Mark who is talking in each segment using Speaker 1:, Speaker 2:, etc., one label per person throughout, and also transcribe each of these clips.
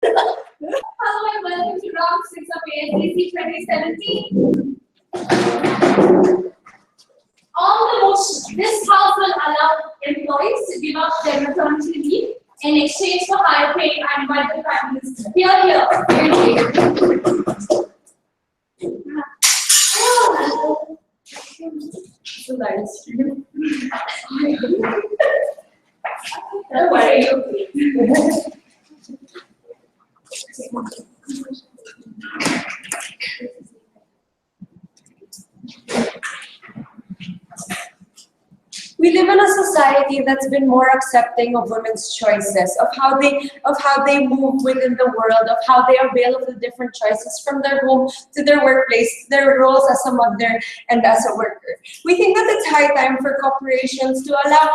Speaker 1: Hello and welcome to round 6 of Asdc 2017. On the motion, this house will allow employees to give up their maternity leave in exchange for higher pay and by the Prime Minister. Here. So nice. Don't worry.
Speaker 2: We live in a society that's been more accepting of women's choices, of how they move within the world, of how they avail of the different choices from their home to their workplace, their roles as a mother and as a worker. We think that it's high time for corporations to allow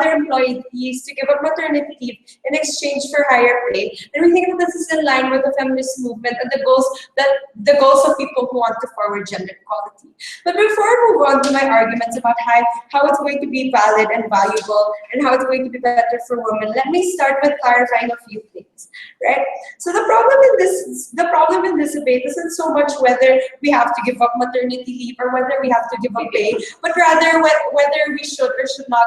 Speaker 2: their employees to give up maternity leave in exchange for higher pay. And we think that this is in line with the feminist movement and the goals of people who want to forward gender equality. But before I move on to my arguments about how it's going to be valid and valuable and how it's going to be better for women, let me start with clarifying a few things, right? So the problem in this debate isn't so much whether we have to give up maternity leave or whether we have to give up pay, but rather whether we should or should not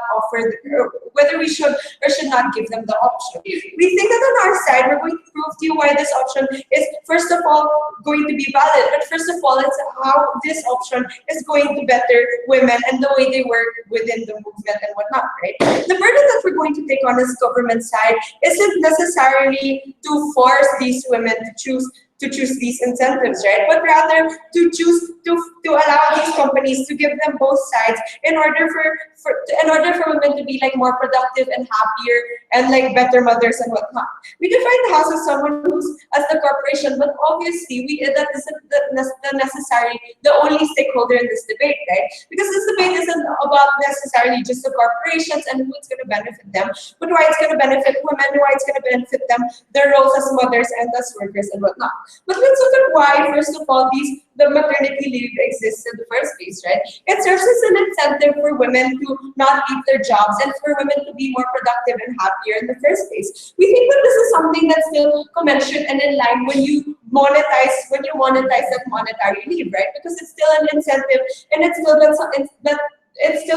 Speaker 2: whether we should or should not give them the option. We think that on our side, we're going to prove to you why this option is, first of all, going to be valid, but first of all, it's how this option is going to better women and the way they work within the movement and whatnot, right? The burden that we're going to take on this government side isn't necessarily to force these women to choose these incentives, right? But rather to allow these companies to give them both sides in order for women to be like more productive and happier and like better mothers and whatnot. We define the house as someone who's as the corporation, but obviously that isn't the only stakeholder in this debate, right? Because this debate isn't about necessarily just the corporations and who it's going to benefit them, but why it's going to benefit women, why it's going to benefit them, their roles as mothers and as workers and whatnot. But let's look at why, first of all, the maternity leave exists in the first place, right? It serves as an incentive for women to not leave their jobs and for women to be more productive and happier in the first place. We think that this is something that's still commensurate and in line when you monetize that monetary leave, right? Because it's still an incentive and it's still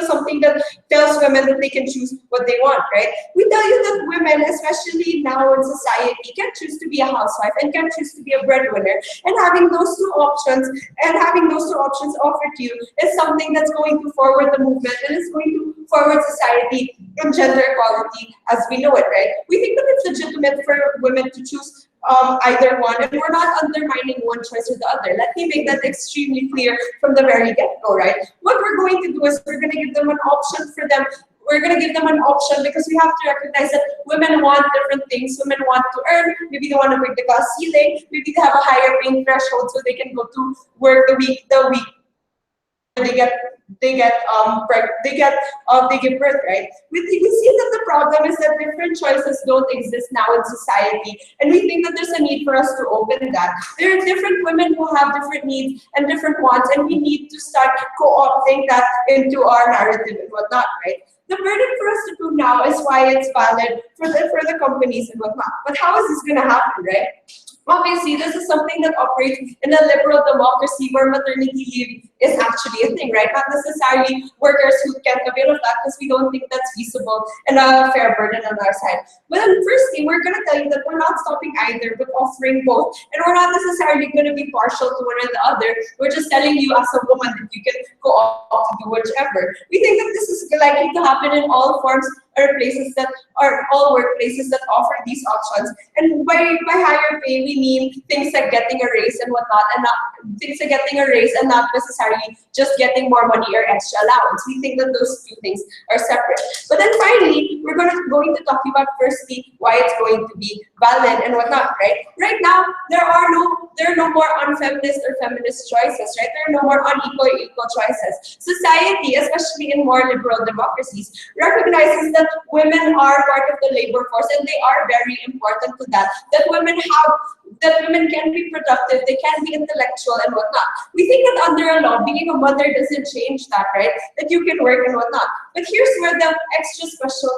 Speaker 2: something that tells women that they can choose what they want, right? We tell you that women, especially now in society, can choose to be a housewife and can choose to be a breadwinner. And having those two options offered to you is something that's going to forward the movement and is going to forward society and gender equality as we know it, right? We think that it's legitimate for women to choose either one, and we're not undermining one choice or the other. Let me make that extremely clear from the very get-go, right? What we're going to do is we're going to give them an option for them. We're going to give them an option because we have to recognize that women want different things. Women want to earn. Maybe they want to break the glass ceiling. Maybe they have a higher paying threshold so they can go to work the week they give birth, right? We see that the problem is that different choices don't exist now in society, and we think that there's a need for us to open that. There are different women who have different needs and different wants, and we need to start co-opting that into our narrative and whatnot, right? The burden for us to do now is why it's valid for the companies and whatnot. But how is this going to happen, right? Obviously, this is something that operates in a liberal democracy where maternity leave is actually a thing, right? Not necessarily workers who can't avail of that because we don't think that's feasible and a fair burden on our side. But then firstly, we're going to tell you that we're not stopping either, but offering both. And we're not necessarily going to be partial to one or the other. We're just telling you as a woman that you can go off to do whichever. We think that this is likely to happen in all forms or places that are all workplaces that offer these options. And by higher pay, we mean things like getting a raise and whatnot, and not necessarily just getting more money or extra allowance. We think that those two things are separate. But then finally, we're going to talk about firstly why it's going to be valid and whatnot, right? Right now, there are no more unfeminist or feminist choices, right? There are no more unequal or equal choices. Society, especially in more liberal democracies, recognizes that women are part of the labor force and they are very important to that. That women can be productive, they can be intellectual and whatnot. We think that under a law, being a mother doesn't change that, right? That you can work and whatnot. But here's where the extra special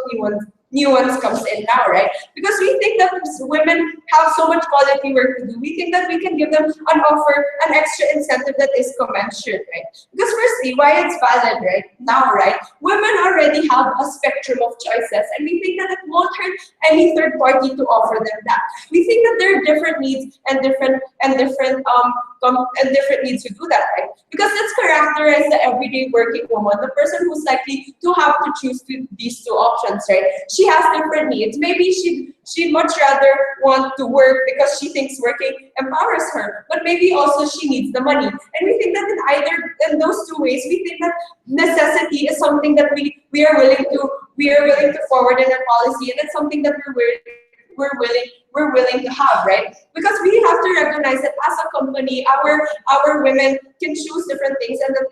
Speaker 2: nuance comes in now, right? Because we think that women have so much quality work to do, we think that we can give them an extra incentive that is commensurate, right? Because firstly, why it's valid right now, right? Women already have a spectrum of choices, and we think that it won't hurt any third party to offer them that. We think that there are different needs and different needs to do that, right? Because let's characterize the everyday working woman, the person who's likely to have to choose these two options, right? She has different needs. Maybe she'd much rather want to work because she thinks working empowers her, but maybe also she needs the money. And we think that in those two ways, we think that necessity is something that we are willing to forward in our policy, and it's something that we're willing to have, right? Because we have to recognize that as a company, our women can choose different things, and that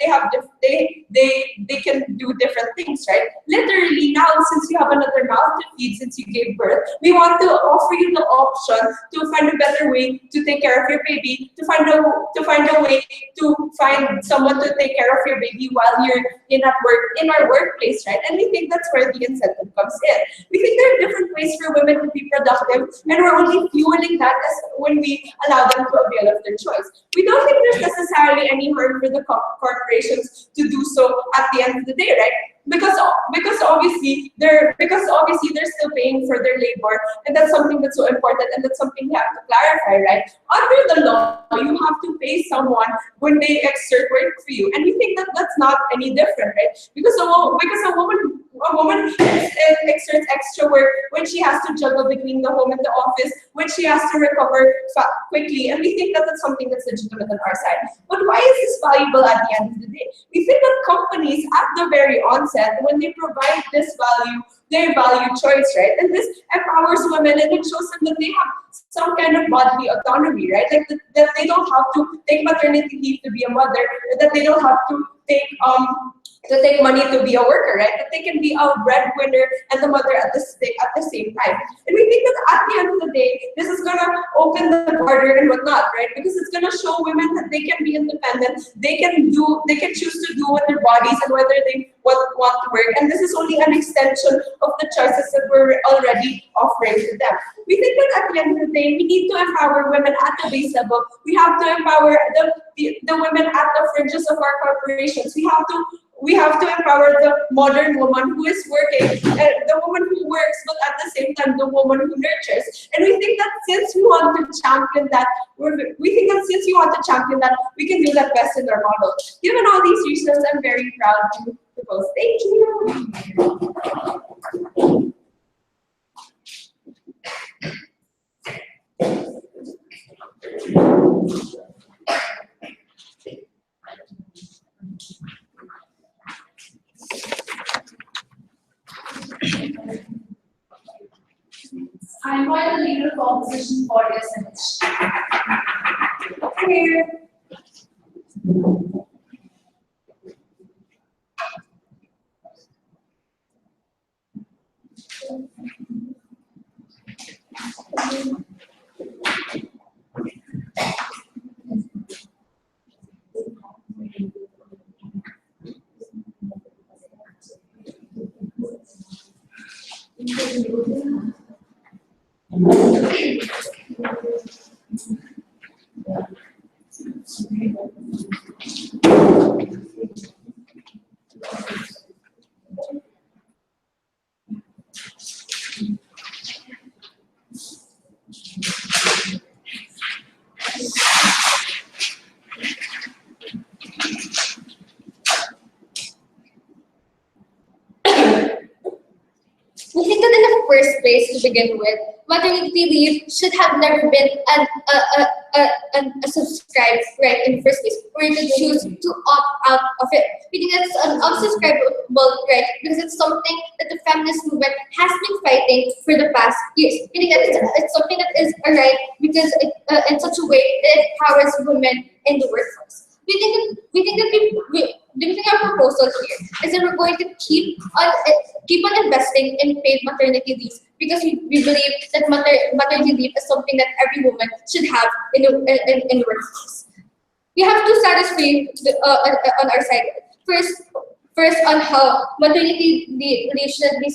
Speaker 2: they can do different things, right? Literally now, since you have another mouth to feed, since you gave birth, we want to offer you the option to find a better way to take care of your baby, to find a way to find someone to take care of your baby while you're in our workplace, right? And we think that's where the incentive comes in. We think there are different ways for women to be productive, and we're only fueling that when we allow them to avail of their choice. We don't think there's necessarily any harm for the corporations to do so at the end of the day, right? Because obviously they're still paying for their labor, and that's something that's so important, and that's something we have to clarify, right? Under the law, you have to pay someone when they exert work for you, and we think that that's not any different, right? Because a woman exerts extra work when she has to juggle between the home and the office, when she has to recover quickly, and we think that that's something that's legitimate on our side. But why is this valuable at the end of the day? We think that companies at the very onset, when they provide this value, they value choice, right? And this empowers women, and it shows them that they have some kind of bodily autonomy, right? Like that they don't have to take maternity leave to be a mother, that they don't have to take money to be a worker, right? That they can be a breadwinner and the mother at the same time. And we think that at the end of the day, this is gonna open the border and whatnot, right? Because it's gonna show women that they can be independent, they can choose to do with their bodies and whether they want to work. And this is only an extension of the choices that we're already offering to them. We think that at the end of the day, we need to empower women at the base level. We have to empower the women at the fringes of our corporations. We have to empower the modern woman who is working, the woman who works, but at the same time, the woman who nurtures. And we think that since we want to champion that, we can do that best in our model. Given all these reasons, I'm very proud to propose. Thank you.
Speaker 1: I invite the leader of opposition for your speech. Here.
Speaker 3: We think that in the first place, to begin with, maternity leave should have never been a subscribed right in the first place, or you could choose to opt out of it. We think that's an unsubscribable right because it's something that the feminist movement has been fighting for the past years. We think that it's something that is a right because in such a way that it empowers women in the workforce. We think our proposal here is that we're going to keep on investing in paid maternity leave because we believe that maternity leave is something that every woman should have in the workforce. We have two status on our side. First on how maternity leave should be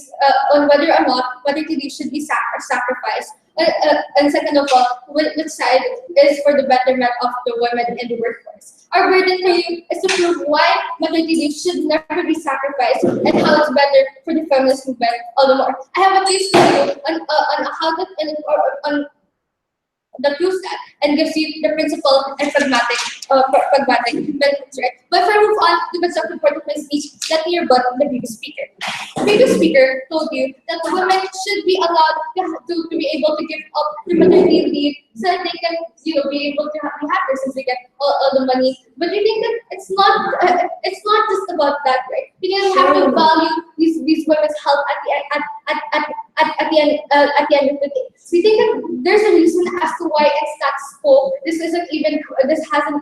Speaker 3: on whether or not maternity leave should be sacrificed And second of all, which side is for the betterment of the women in the workforce. Our burden for you is to prove why maternity leave should never be sacrificed and how it's better for the feminist movement all the more. I have a case for you on how that on the proves that and gives you the principle and pragmatic benefits, right? But if I move on to the second part of my speech, let me rebut the previous speaker. The previous speaker told you that women should be allowed to be able to give up the maternity leave so that they can be able to be happy since they get all the money. But we think that it's not just about that, right? Because we have to value these women's health at the end of the day. We think that there's a reason as to why in status quo this hasn't happened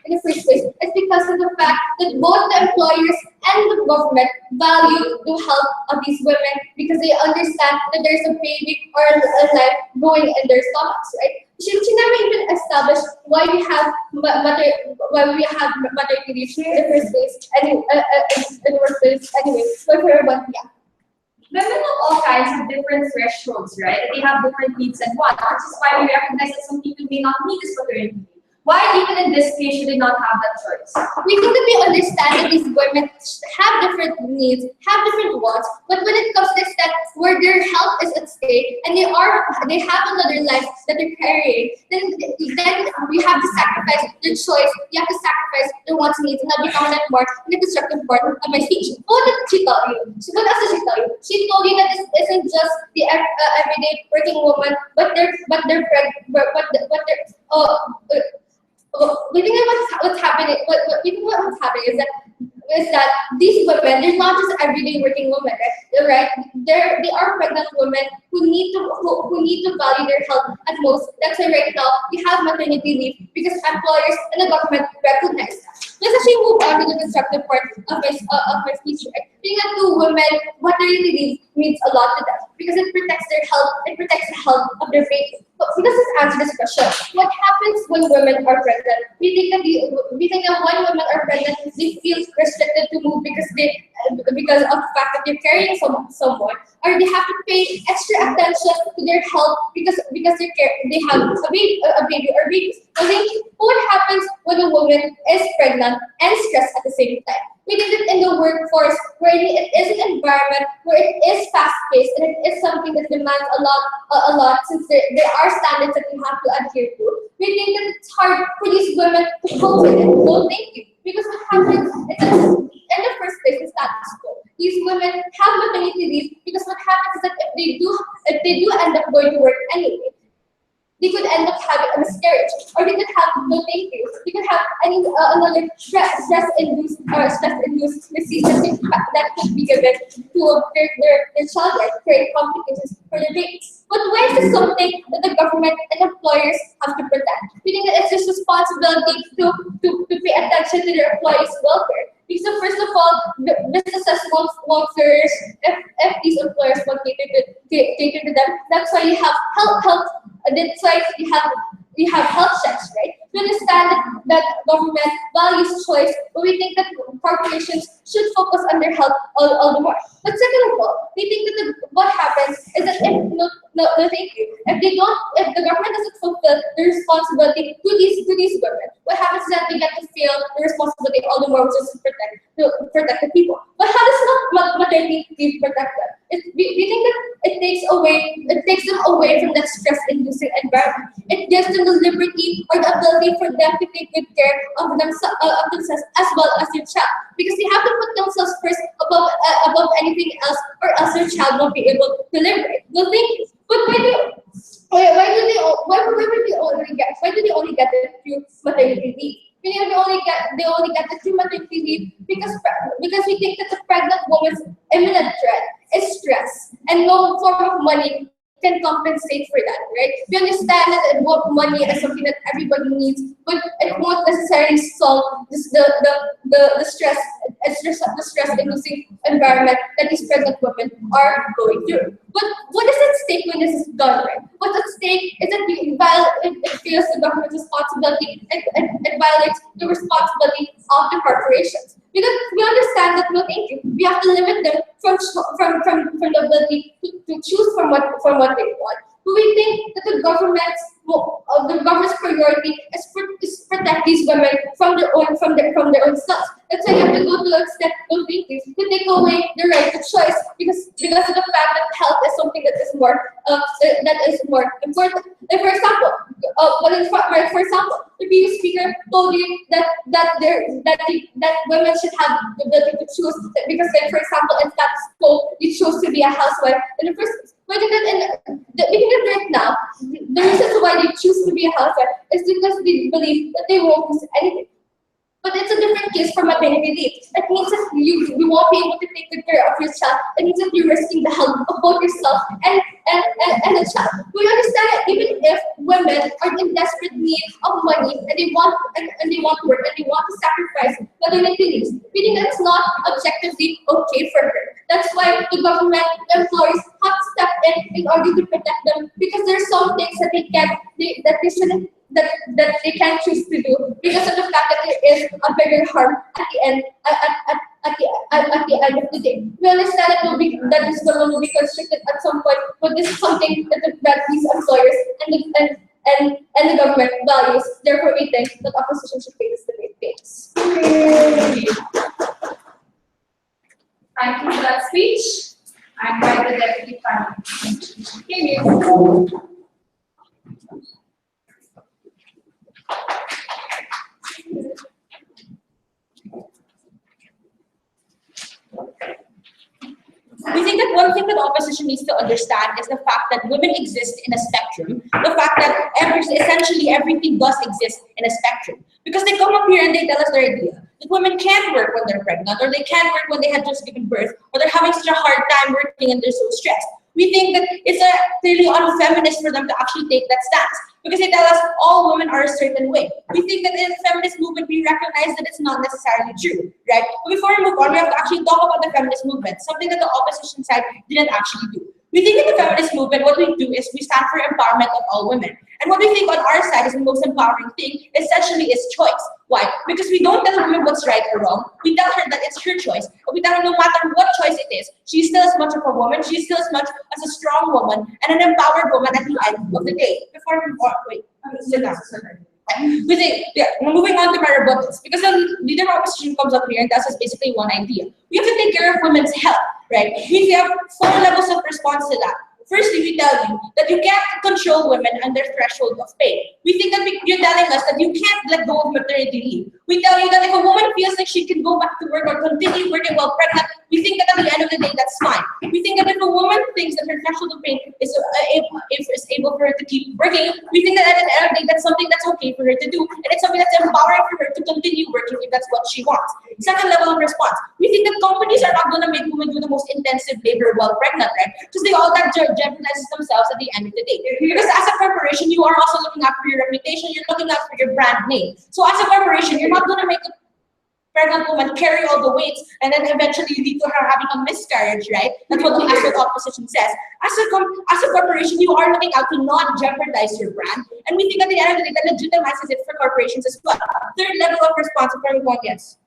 Speaker 3: in the first place. It's because of the fact that both the employers and the government value the health of these women because they understand that there's a baby or a life going in their stomachs, right? She never even established why we have maternity leave in the first place, in the workplace anyway. But for everyone, yeah.
Speaker 1: Women of all kinds have different thresholds, right? They have different needs and wants, which is why we recognize that some people may not need this maternity leave. Why, even in this case, should they not have that choice?
Speaker 3: We think that we understand that these women have different needs, have different wants, but when it comes to extent where their health is at stake and they have another life that they're carrying, then we have to sacrifice their choice. You have to sacrifice their wants and needs, and that'll become that part in the constructive part of my speech. What did she tell you? What else did she tell you? She told you that this isn't just the everyday working woman, but we think that what's happening. What's happening is that these women, they're not just everyday working women, right? They are pregnant women who need to value their health at most. That's why right now we have maternity leave because employers and the government recognize that. Let's actually move on to the constructive part of my speech, right? Being that two women, maternity leave means a lot to them because it protects their health, it protects the health of their baby. But let us answer this question. What happens when women are pregnant? We think that when women are pregnant, they feel restricted to move because of the fact that they're carrying someone, or they have to pay extra attention to their health because they have a baby or babies. So what happens when a woman is pregnant and stressed at the same time? We think that in the workforce, where it is an environment where it is fast-paced and it is something that demands a lot since there are standards that you have to adhere to. We think that it's hard for these women to cope with it. No, thank you. Because what happens is that in the first place, the status quo. These women have maternity leave because what happens is that if they do end up going to work anyway, they could end up having a miscarriage, or they could have no thank you. They could have another stress-induced disease that could be given to their child, like create complications for their babies. But why is this something that the government and employers have to protect? We think that it's just responsibility to pay attention to their employees' welfare. Because first of all, businesses won't flourish if these employers won't cater to them. That's why you have health. That's why we have health checks, right? We understand that government values choice, but we think that corporations should focus on their health all the more. But second of all, we think that what happens is that if the government doesn't fulfill the responsibility to these women, what happens is that they get to feel the responsibility all the more, which is to protect the people. But how does maternity leave protect them? We think that it takes them away from that stress-inducing environment. It gives them the liberty or the ability for them to take good care of themselves as well as their child, because they have to put themselves first above anything else, or else their child won't be able to live right. Well, thank you. But why do they only get it through maternity leave? They only get the through maternity leave because we think that the pregnant woman's imminent threat is stress, and no form of money can compensate for that, right? We understand that money is something that everybody needs, but it won't necessarily solve the stress-inducing environment that these pregnant women are going through. But what is at stake when this is done, right? What's at stake is that it fails the government's responsibility, it violates the responsibility of the corporations. Because we understand that, no, thank you. We have to limit them from the ability to choose from what they want. But we think that the government's priority is protect these women from their own selves. That's why you have to go to the extent of thinking to take away the right to choice because of the fact that health is something that is more important. Like for example, the previous speaker told you that women should have the ability to choose because, like, for example, in status quo, you chose to be a housewife in the first place. But we think that right now, the reasons why they choose to be a housewife is because they believe that they won't lose anything. But it's a different case for maternity leave. It means that you won't be able to take good care of your child. It means that you're risking the health of both yourself and the child. We understand that even if women are in desperate need of money and they want work and they want to sacrifice maternity leave, we think that's not objectively okay for her. That's why the government employees have to step in order to protect them because there are some things that they can't choose to do because of the fact that there is a bigger harm at the end of the day. We understand that this woman will be constricted at some point, but this is something that these employers and the government values. Therefore, we think that opposition should pay this debate pays.
Speaker 1: Thank you for that speech. I invite the Deputy Prime Minister.
Speaker 4: We think that one thing that opposition needs to understand is the fact that women exist in a spectrum. The fact that essentially everything does exist in a spectrum. Because they come up here and they tell us their idea that women can't work when they're pregnant, or they can't work when they had just given birth, or they're having such a hard time working and they're so stressed. We think that it's clearly unfeminist for them to actually take that stance because they tell us all women are a certain way. We think that in the feminist movement, we recognize that it's not necessarily true, right? But before we move on, we have to actually talk about the feminist movement, something that the opposition side didn't actually do. We think in the feminist movement, what we do is we stand for empowerment of all women. And what we think on our side is the most empowering thing, essentially, is choice. Why? Because we don't tell a woman what's right or wrong. We tell her that it's her choice. But we tell her no matter what choice it is, she's still as much of a woman, she's still as much as a strong woman and an empowered woman at the end of the day. Before we sit down. We think, moving on to my rebuttals, because the leader of opposition comes up here and tells us basically one idea. We have to take care of women's health, right? We have 4 levels of response to that. Firstly, we tell you that you can't control women and their threshold of pay. We think that you're telling us that you can't let go of maternity leave. We tell you that if a woman feels like she can go back to work or continue working while pregnant, we think that at the end of the day, that's fine. We think that if a woman thinks that her threshold of pay is able for her to keep working, we think that at the end of the day, that's something that's okay for her to do, and it's something that's empowering for her to continue working if that's what she wants. Second level of response, we think that companies are not going to make women do the most intensive labor while pregnant, right? Because they all that jeopardizes themselves at the end of the day. Because as a corporation, you are also looking out for your reputation, you're looking out for your brand name. So as a corporation, you're not going to make a pregnant woman carry all the weights and then eventually lead to her having a miscarriage, right? That's what the opposition says. As a corporation, you are looking out to not jeopardize your brand. And we think at the end of the day, that legitimizes it for corporations as well. Third level of response, yes.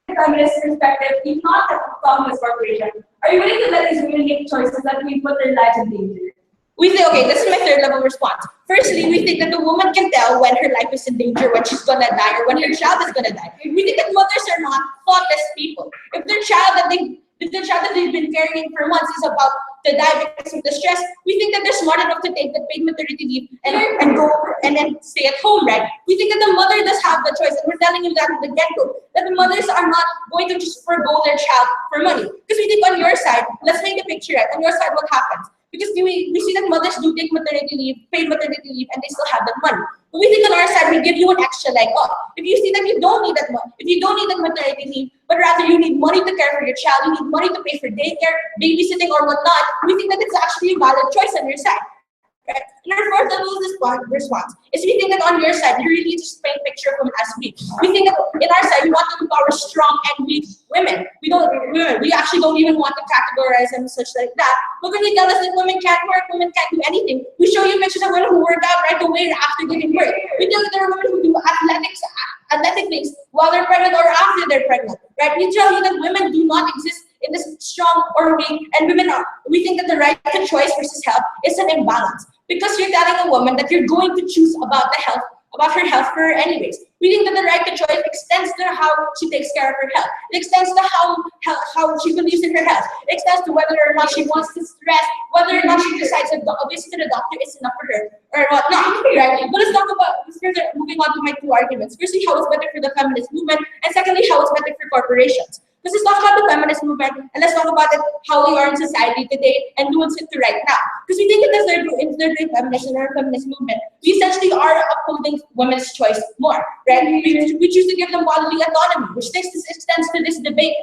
Speaker 1: Feminist perspective, if not a feminist corporation, are you willing to let these women make choices that will put their lives in danger?
Speaker 4: We say, okay, this is my third level response. Firstly, we think that the woman can tell when her life is in danger, when she's gonna die, or when her child is gonna die. We think that mothers are not thoughtless people. If their child that they've been carrying for months is about to die because of the stress, we think that they're smart enough to take the paid maternity leave and go and then stay at home, right? We think that the mother does have the choice, and we're telling you that from the get-go, that the mothers are not going to just forgo their child for money. Because we think on your side, let's make a picture, right? On your side, what happens? Because we see that mothers do take maternity leave, paid maternity leave, and they still have that money. But we think on our side, we give you an extra leg up. If you see that you don't need that money, if you don't need that maternity leave, but rather you need money to care for your child, you need money to pay for daycare, babysitting, or whatnot, we think that it's actually a valid choice on your side. Right? And our fourth level of response is we think that on your side, you really just paint a picture of women as weak. We think that in our side, we want to empower strong and weak women. We actually don't even want to categorize them such like that. But when you tell us that women can't work, women can't do anything, we show you pictures of women who work out right away after giving birth. We tell you there are women who do athletic things while they're pregnant or after they're pregnant. Right? We tell you that women do not exist in this strong or weak, and we think that the right to choice versus health is an imbalance. because you're telling a woman that you're going to choose about her health for her anyways. We think that the right to choice extends to how she takes care of her health. It extends to how she believes in her health. It extends to whether or not she wants to stress, whether or not she decides that a visit to the doctor is enough for her or whatnot, right? But let's talk about further, moving on to my two arguments. Firstly, how it's better for the feminist movement, and secondly, how it's better for corporations. Let's talk about the feminist movement, and let's talk about it, how we are in society today and nuance it to right now. Because we think that as they're doing feminist and our feminist movement, we essentially are upholding women's choice more, right? We choose to give them bodily autonomy, which extends to this debate.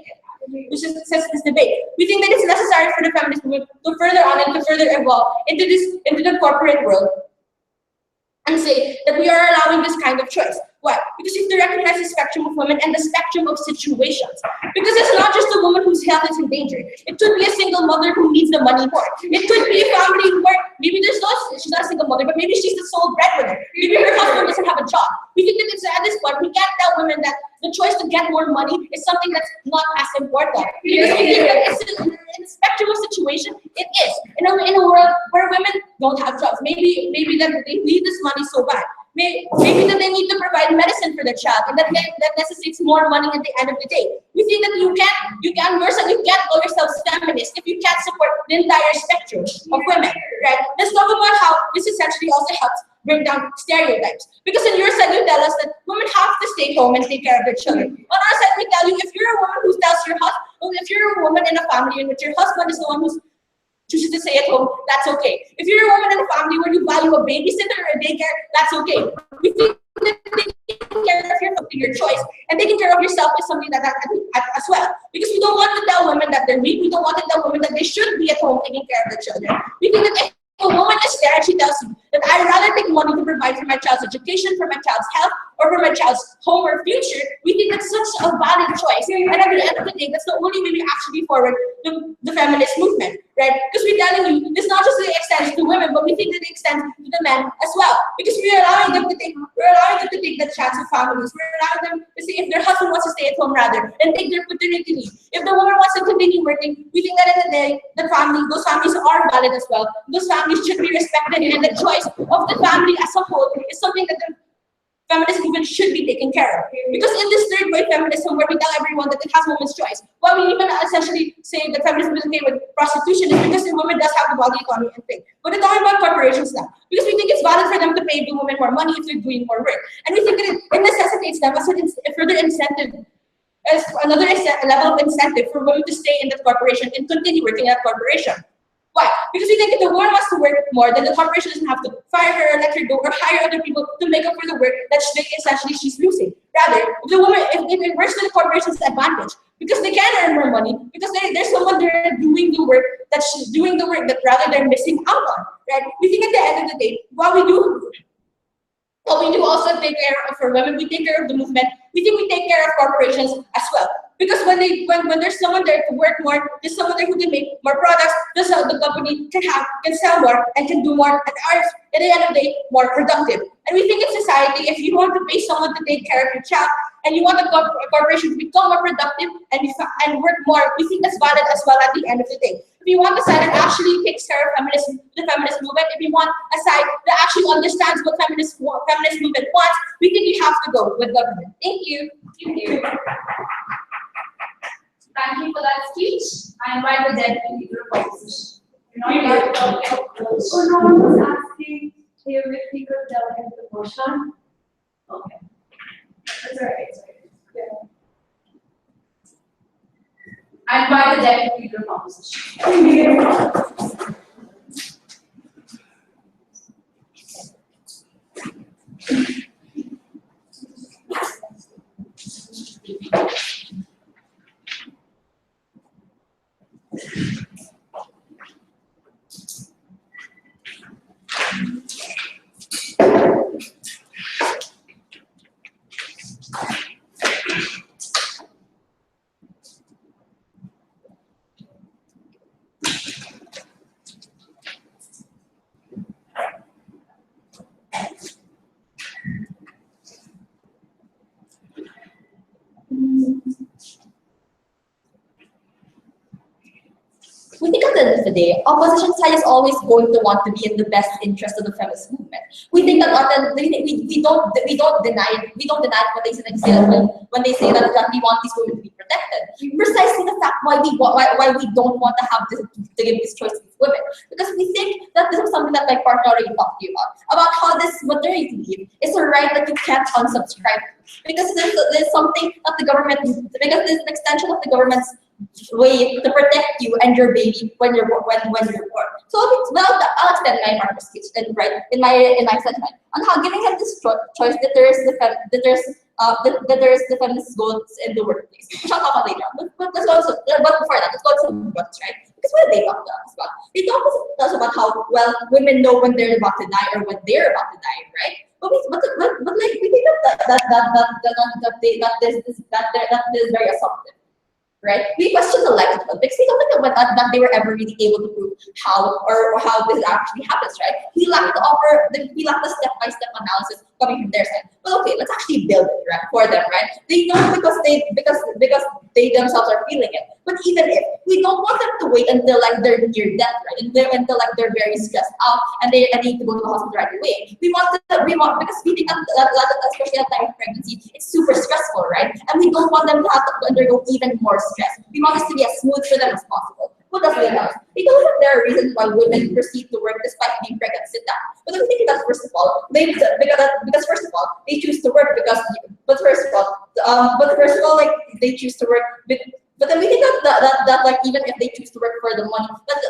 Speaker 4: We think that it's necessary for the feminist movement to further on and to further evolve into the corporate world and say that we are allowing this kind of choice. Why? Because you have to recognize the spectrum of women and the spectrum of situations. Because it's not just a woman whose health is in danger. It could be a single mother who needs the money more. It could be a family where maybe she's not a single mother, but maybe she's the sole breadwinner. Maybe her husband doesn't have a job. We think that at this point, we can't tell women that the choice to get more money is something that's not as important. Because we think that it's in the spectrum of situation, it is. In a world where women don't have jobs, maybe that they need this money so bad. Maybe that they need to provide medicine for their child, and that necessitates more money at the end of the day. We think that you can't call yourself feminist if you can't support the entire spectrum of women, right? Let's talk about how this essentially also helps bring down stereotypes. Because on your side, you tell us that women have to stay home and take care of their children. On our side, we tell you, if you're a woman who tells your husband, if you're a woman in a family in which your husband is the one who's chooses to stay at home, that's okay. If you're a woman in a family where you value a babysitter or a daycare, that's okay. We think that taking care of your choice and taking care of yourself is something that as well. Because we don't want to tell women that they're weak. We don't want to tell women that they should be at home taking care of their children. We think that if a woman is there and she tells you that I'd rather take money to provide for my child's education, for my child's health, or for my child's home or future, we think that's such a valid choice. And at the end of the day, that's the only way we actually forward the feminist movement, right? Because we're telling you, this not just extends to women, but we think that it extends to the men as well. Because we're allowing them to take the chance of families. We're allowing them to say if their husband wants to stay at home rather and take their paternity leave. If the woman wants to continue working, we think that in the day, those families are valid as well. Those families should be respected, and the choice of the family as a whole is something that the feminist movement should be taken care of. Because in this third wave feminism, where we tell everyone that it has women's choice, why we even essentially say that feminism is okay with prostitution is because the woman does have the body economy and thing. But we're talking about corporations now. Because we think it's valid for them to pay the women more money if they're doing more work. And we think that it necessitates them as a further incentive, as another level of incentive for women to stay in that corporation and continue working at that corporation. Why? Because we think if the woman wants to work more, then the corporation doesn't have to fire her or let her go or hire other people to make up for the work that essentially she's losing. Rather, if it works to the corporation's advantage, because they can earn more money, because there's someone there doing the work that rather they're missing out on. Right? We think at the end of the day, what we do also take care of for women, we take care of the movement, we think we take care of corporations as well. Because when there's someone there to work more, there's someone there who can make more products, the company can sell more and can do more and are at the end of the day more productive. And we think in society, if you want to pay someone to take care of your child and you want a corporation to become more productive and work more, we think that's valid as well at the end of the day. If you want a side that actually takes care of the feminist movement, if you want a side that actually understands what feminist movement wants, we think you have to go with government. Thank you.
Speaker 1: Thank you. Thank you for that speech. I invite the deputy leader of opposition.
Speaker 2: No one was asking if we could delegate the motion.
Speaker 1: Okay. That's all right. Yeah. I invite the deputy leader of opposition.
Speaker 4: day, opposition side is always going to want to be in the best interest of the feminist movement. We think that we don't deny it. We don't deny it when they say that we want these women to be protected. Precisely the fact why we don't want to have this, to give this choice to these women, because we think that this is something that my partner already talked to you about how this maternity leave is a right that you can't unsubscribe to, because there's something that the government, because there's an extension of the government's way to protect you and your baby when you're born. So I'll extend my partner's speech in my segment on how giving them this choice deters the feminist goals in the workplace, which I'll talk about later. But before that, let's go to some buts, right? Because what did they talk to us about? They talk to us about how well women know when they're about to die or when they're about to die, right? But like we think that this is very assumptive. Right? We question the likelihood because we don't think that they were ever really able to prove how this actually happens, right? We lack the step-by-step analysis coming from their side. But okay, let's actually build it, right, for them, right? They know because they themselves are feeling it. But even if we don't want them to wait until like they're near death, right? Until like they're very stressed out and they need to go to the hospital right away. We want because we think that especially at the time of pregnancy, it's super stressful, right? And we don't want them to have to undergo even more stress. We want this to be as smooth for them as possible. What does it tell us? It tells us that there are reasons why women proceed to work despite being pregnant. Sit down. But I'm thinking that first of all, because first of all, they choose to work like they choose to work. But then we think that like even if they choose to work for the money,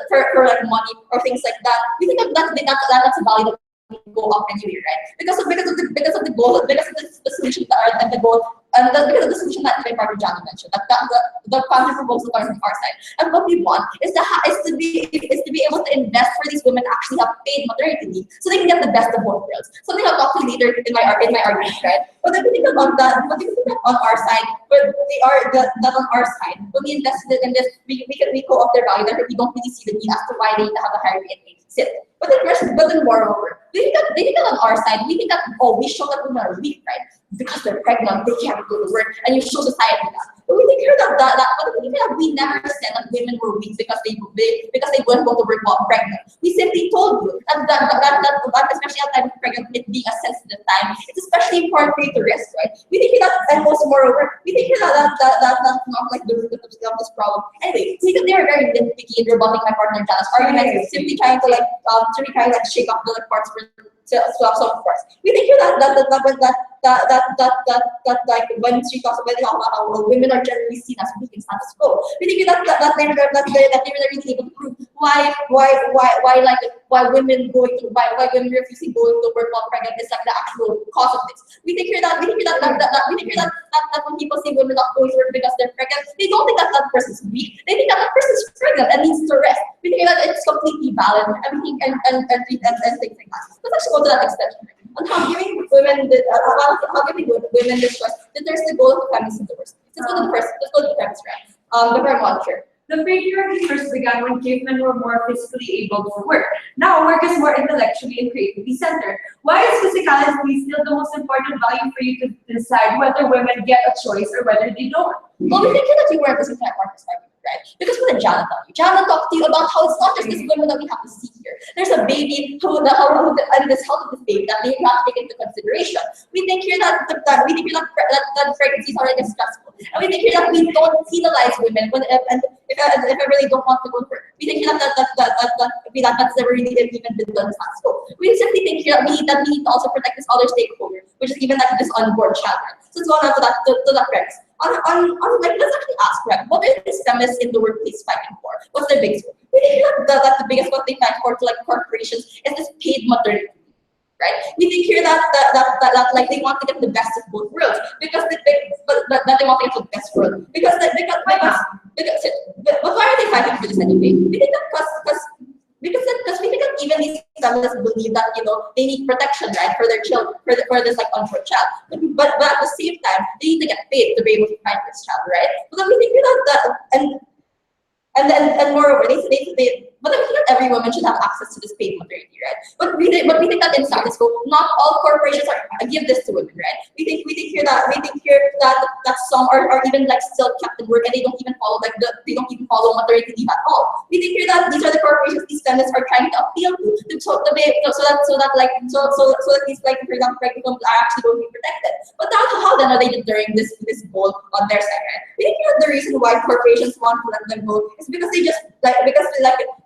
Speaker 4: for like money or things like that, we think that's a value that will go up anyway, right? Because of the goal, because of the solution and the goal. And because of the solution that my partner Jana mentioned, the counter proposal coming from our side, and what we want is to be able to invest for these women to actually have paid maternity leave, so they can get the best of both worlds. Something I'll talk to you later in my argument, right? But then we think about that. But we think that on our side, but we are that on our side, when we invested in this, we go up their value. Therefore, we don't really see the need as to why they need to have a higher rate and sit. But then moreover, they think that on our side, we think that we show that women are weak, right? Because they're pregnant, they can't go to work, and you show society that. But we think here that we never said that women were weak because they wouldn't go to work while pregnant. We simply told you that especially at the time of pregnant, it being a sensitive time, it's especially important for you to rest, right? We think that, and also moreover, we think that's not like the root of this problem. Anyway, we think they were very nitpicky in rebutting my partner Jana's argument, simply trying to shake off the parts for of course. We think here that like when she talks about how women are generally seen as weak in status quo, we think that they were really able to prove why women refusing going to work while pregnant is like the actual cause of this. We think here that when people say women not going to work because they're pregnant, they don't think that person's weak. They think that person's pregnant and needs to rest. We think that it's completely valid and things like that. Let's actually go to that extension on how giving women this choice deters the goal of the feminist in the worst. Let's go to the premise, right? The first one here.
Speaker 1: The patriarchy first began when cavemen were more physically able to work. Now work is more intellectually and creatively centered. Why is physicality still the most important value for you to decide whether women get a choice or whether they don't?
Speaker 4: Well, we think that you weren't listening to my partner's argument, right? Because what did Jana tell you? Jana talked to you about how it's not just this women that we have to see here. There's a baby and this health of this baby that we have to take into consideration. We think here that pregnancy is already stressful, and we think here that we don't penalize women if I really don't want to go to work. We think that that's never really even been done in school. We simply think here that we need to also protect this other stakeholder, which is even like this unborn child. Right? So let's go on to that premise. Let's actually ask, right, what are these feminists in the workplace fighting for? What's their biggest goal? We think that the biggest what they fight for to like corporations is this paid maternity. Right? We think here that like they want to get the best of both worlds because they want to get the best world but why are they fighting for this anyway? We think that because we think that even these feminists believe that they need protection, right, for their children, for this like unborn child, but at the same time they need to get paid to be able to find this child, right? But then we think that and moreover, But I think that every woman should have access to this paid maternity, right? But we think that in status quo, not all corporations give this to women, right? We think here that some are even like still kept in work and they don't even follow maternity leave at all. We think here that these are the corporations these feminists are trying to appeal to so that these like for example pregnant women are actually going to be protected. But how then are they deterring this goal on their side, right? We think that the reason why corporations want to let them go is because they just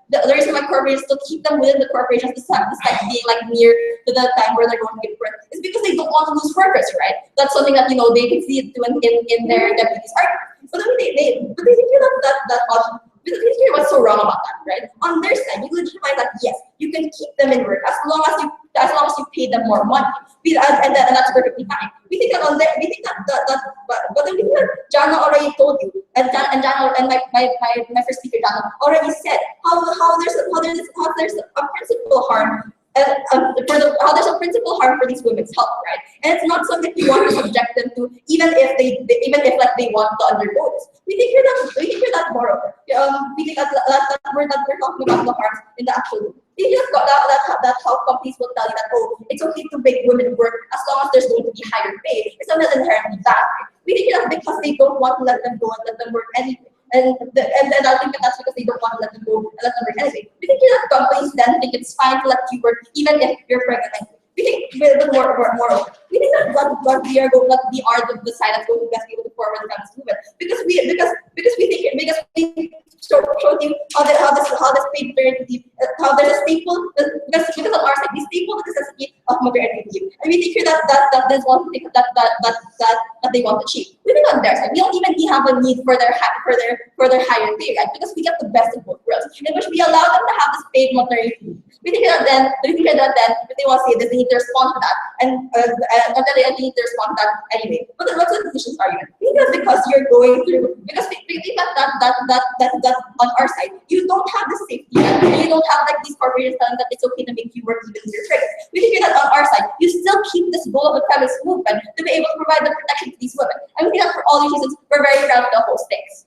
Speaker 4: the reason why corporations still keep them within the corporations despite being like near to the time where they're going to give birth is because they don't want to lose workers, right? That's something that they can see it in their deputies' argument. But then they think what's so wrong about that, right? On their side, you legitimize that yes, you can keep them in work as long as you pay them more money, and that's perfectly fine. We think that but then we think that Jana already told you, and Jana and my first speaker Jana already said how there's a principal harm. How there's a principal harm for these women's health, right? And it's not something you want to subject them to, even if they want to undergo this. We think here that moreover. We think that we're talking about the harms in the actual room. We just got that health companies will tell you that it's okay to make women work as long as there's going to be higher pay. It's not inherently bad. We think that because they don't want to let them go and let them work anyway. And I think that's because they don't want to let them go and let them work anyway. We think that companies then think it's fine to let you work even if you're pregnant. We think moreover. We think that we are the side that's going to best be able to forward the feminist movement because we showed you how this paid maternity leave, how there's a staple because on our side we staple the necessity of maternity leave, and we think here that there's one thing that they want to achieve. We think on their side we don't even have a need for their higher pay, right? Because we get the best of both worlds, in which we allow them to have this paid maternity leave. We think that then if they want to say this, they need to respond to that, and then they need to respond to that anyway. But what's the decision's argument? Because you're going through because we think that on our side you don't have the safety net. You don't have like these corporations telling that it's okay to make you work even if you're pregnant. We think that on our side you still keep this goal of the feminist movement to be able to provide the protection to these women. And we think that for all these reasons we're very proud of the whole things.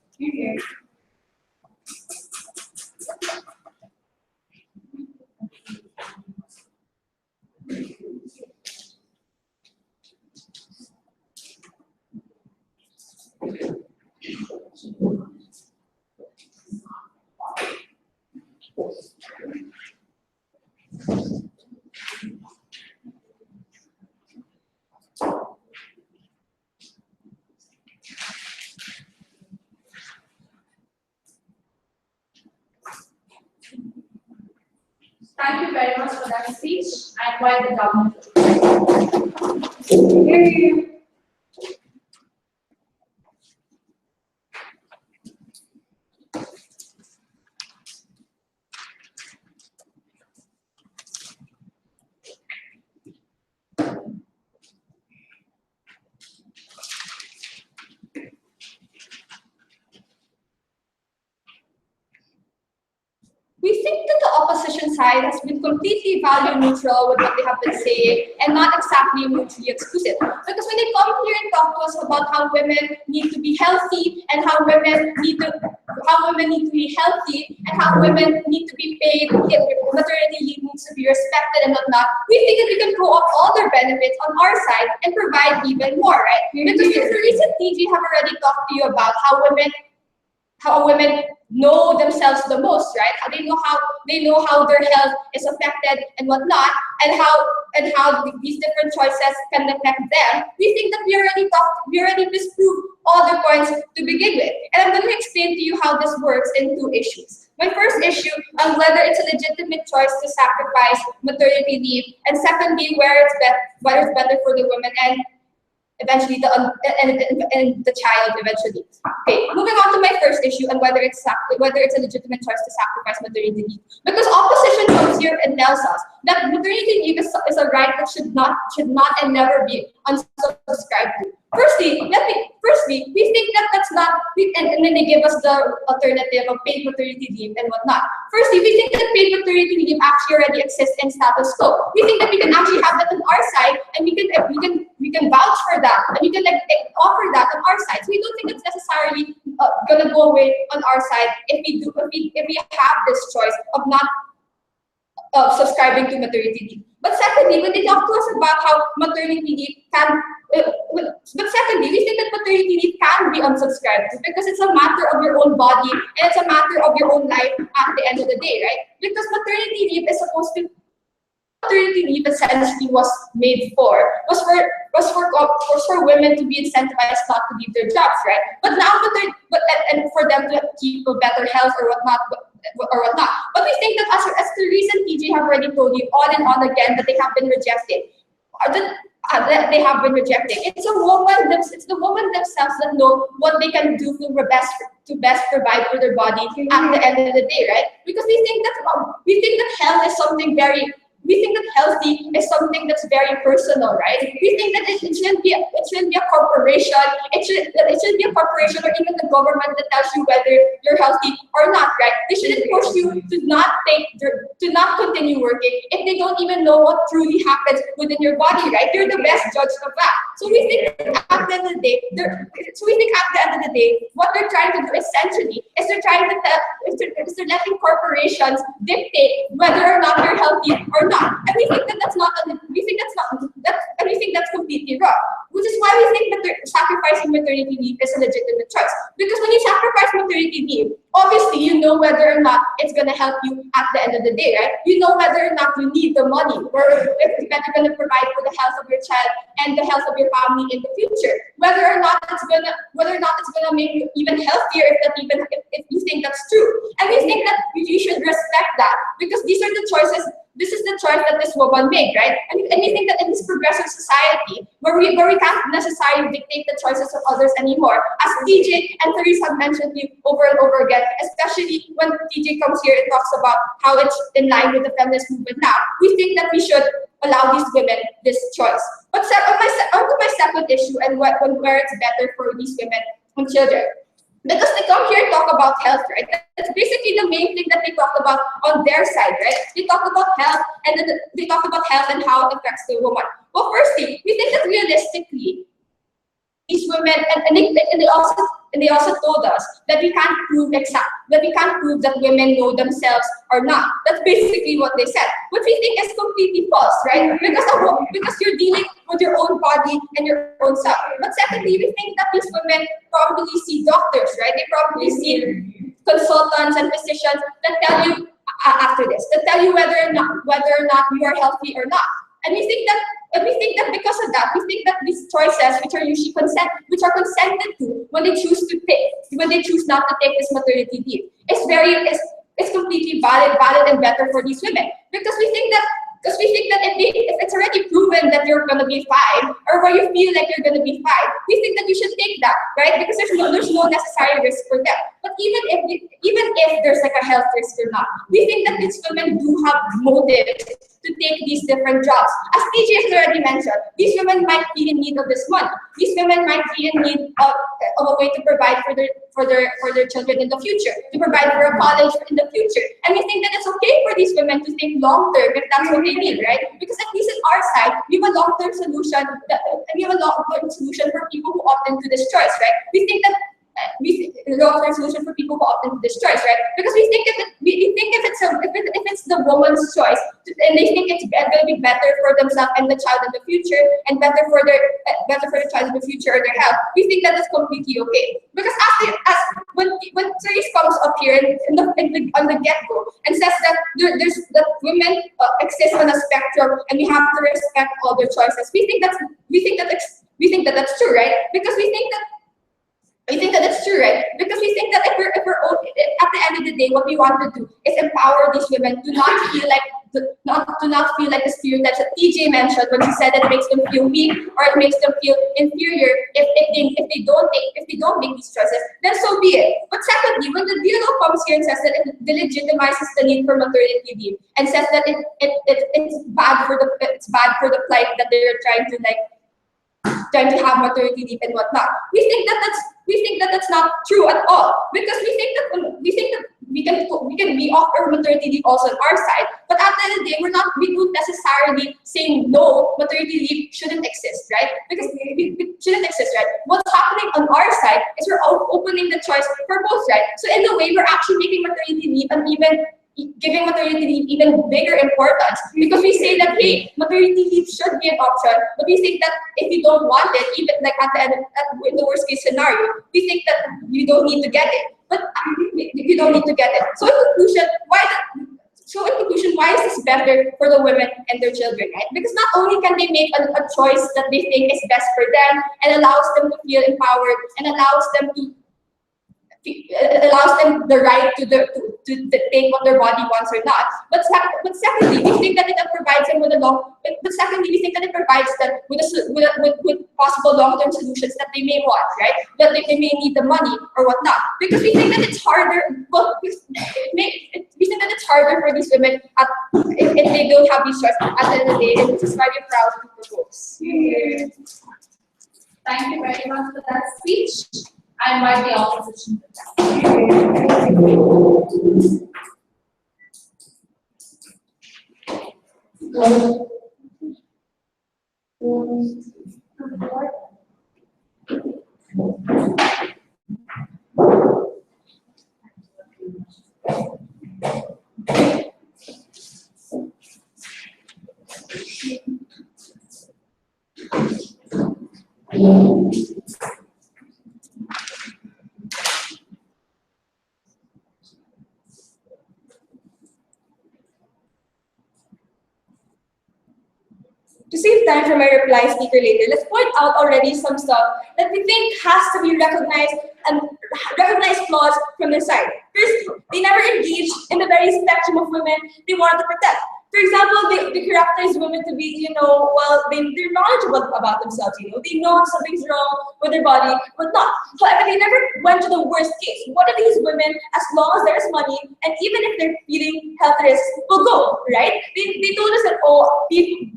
Speaker 1: Thank you very much for that speech. I invite the government.
Speaker 4: We think that the opposition side has been completely value neutral with what they have been saying and not exactly mutually exclusive. Because when they come here and talk to us about how women need to be healthy and how women need to be healthy and how women need to be paid, maternity leave needs to be respected and whatnot, we think that we can go up all their benefits on our side and provide even more, right? Because recently we have already talked to you about how women know themselves the most, right? They know how their health is affected and whatnot, and how these different choices can affect them. We think that we already disproved all the points to begin with. And I'm going to explain to you how this works in two issues. My first issue on whether it's a legitimate choice to sacrifice maternity leave, and secondly, whether it's better for the women and eventually the child eventually. Okay, moving on to my first issue and whether it's a legitimate choice to sacrifice maternity leave. Because opposition comes here and tells us that maternity leave is a right that should not and never be unsubscribed to. Firstly, we think that that's not, and then they give us the alternative of paid maternity leave and whatnot. Firstly, we think that paid maternity leave actually already exists in status quo. We think that we can actually have that on our side, and we can vouch for that, and we can offer that on our side. So we don't think it's necessarily
Speaker 3: gonna go away on our side if we have this choice of not subscribing to maternity leave. But secondly, when they talk to us about how maternity leave can, but secondly, we think that maternity leave can be unsubscribed to because it's a matter of your own body and it's a matter of your own life at the end of the day, right? Because maternity leave is supposed to, maternity leave essentially was made for, was for women to be incentivized not to leave their jobs, right? But now, and for them to keep a better health or whatnot. But we think that as the recent TJ have already told you on and on again that they have been rejected, that they have been rejected. It's the women themselves that know what they can do to best provide for their body at the end of the day, right? Because we think that health is something very. We think that healthy is something that's very personal, right? We think that it shouldn't be a corporation. It shouldn't be a corporation or even the government that tells you whether you're healthy or not, right? They shouldn't push you to not continue working if they don't even know what truly happens within your body, right? They're the best judge of that. So we think that at the end of the day, what they're trying to do essentially is they're letting corporations dictate whether or not you're healthy or not. And we think that's completely wrong. Which is why we think that sacrificing maternity leave is a legitimate choice. Because when you sacrifice maternity leave, obviously you know whether or not it's gonna help you at the end of the day, right? You know whether or not you need the money or if it's better gonna provide for the health of your child and the health of your family in the future. Whether or not it's gonna make you even healthier if you think that's true. And we think that you should respect that because these are the choices. This is the choice that this woman made, right? And we think that in this progressive society, where we can't necessarily dictate the choices of others anymore, as TJ and Therese have mentioned to you over and over again, especially when TJ comes here and talks about how it's in line with the feminist movement now, we think that we should allow these women this choice. But onto my second issue and where it's better for these women and children. Because they come here and talk about health, right? That's basically the main thing that they talk about on their side, right? They talk about health and then they talk about health and how it affects the woman. Well, firstly, we think that realistically, these women and they also told us that we can't prove that women know themselves or not. That's basically what they said, which we think is completely false, right? Because you're dealing with your own body and your own self. But secondly, we think that these women probably see doctors, right? They probably see consultants and physicians that tell you after this, that tell you whether or not you are healthy or not. And we think that because of that, we think that these choices, which are usually consented to when they choose not to take this maternity leave, it's completely valid and better for these women. Because we think that if it's already proven that you're gonna be fine, or where you feel like you're gonna be fine, we think that you should take that, right? Because there's no necessary risk for them. But even if there's like a health risk or not, we think that these women do have motives to take these different jobs. As TJ has already mentioned, these women might be in need of this money. These women might be in need of a way to provide for their children in the future, to provide for a college in the future. And we think that it's okay for these women to think long term if that's what they need, right? Because at least on our side, we have a long-term solution. For people who opt into this choice, right? We think that long-term solution for people who opt into this choice, right? Because we think if it's the woman's choice, and they think it's going to be better for themselves and the child in the future, and better for the child in the future or their health, we think that is completely okay. Because when Therese comes up here on the get-go and says that that women exist on a spectrum and we have to respect all their choices, we think that that's true, right? Because we think that it's true, right? Because we think that if we're at the end of the day, what we want to do is empower these women to not feel like the stereotypes that TJ mentioned when he said that it makes them feel weak or it makes them feel inferior if they don't make these choices. Then so be it. But secondly, when the DLO comes here and says that it delegitimizes the need for maternity leave and says that it's bad for the plight that they're trying to have maternity leave and whatnot, we think that that's not true at all, because we think that
Speaker 4: we can offer maternity leave also on our side, but at the end of the day, we don't necessarily say no, maternity leave shouldn't exist, right? Because it shouldn't exist, right? What's happening on our side is we're opening the choice for both, right? So in a way, we're actually making maternity leave and even giving maternity leave even bigger importance, because we say that, hey, maternity leave should be an option, but we think that if you don't want it, even like at the end, in the worst case scenario, we think that you don't need to get it, but you don't need to get it. So in conclusion, why is this better for the women and their children, right? Because not only can they make a choice that they think is best for them and allows them to feel empowered and allows them the right to take what their body wants or not. But secondly, we think that it provides them with with possible long-term solutions that they may want, right? That they may need the money or whatnot. Because we think that it's harder. Well, we think that it's harder for these women if they don't have these choices at the end of the day, and this is why we're proud to propose.
Speaker 1: Thank you very much for that speech. I invite the opposition
Speaker 4: To save time for my reply speaker later, let's point out already some stuff that we think has to be recognized and recognized flaws from their side. First, they never engaged in the very spectrum of women they wanted to protect. For example, they characterize women to be, they're knowledgeable about themselves, they know if something's wrong with their body, but not. However, they never went to the worst case. What are these women, as long as there's money, and even if they're feeling health risks, will go, right? They told us that,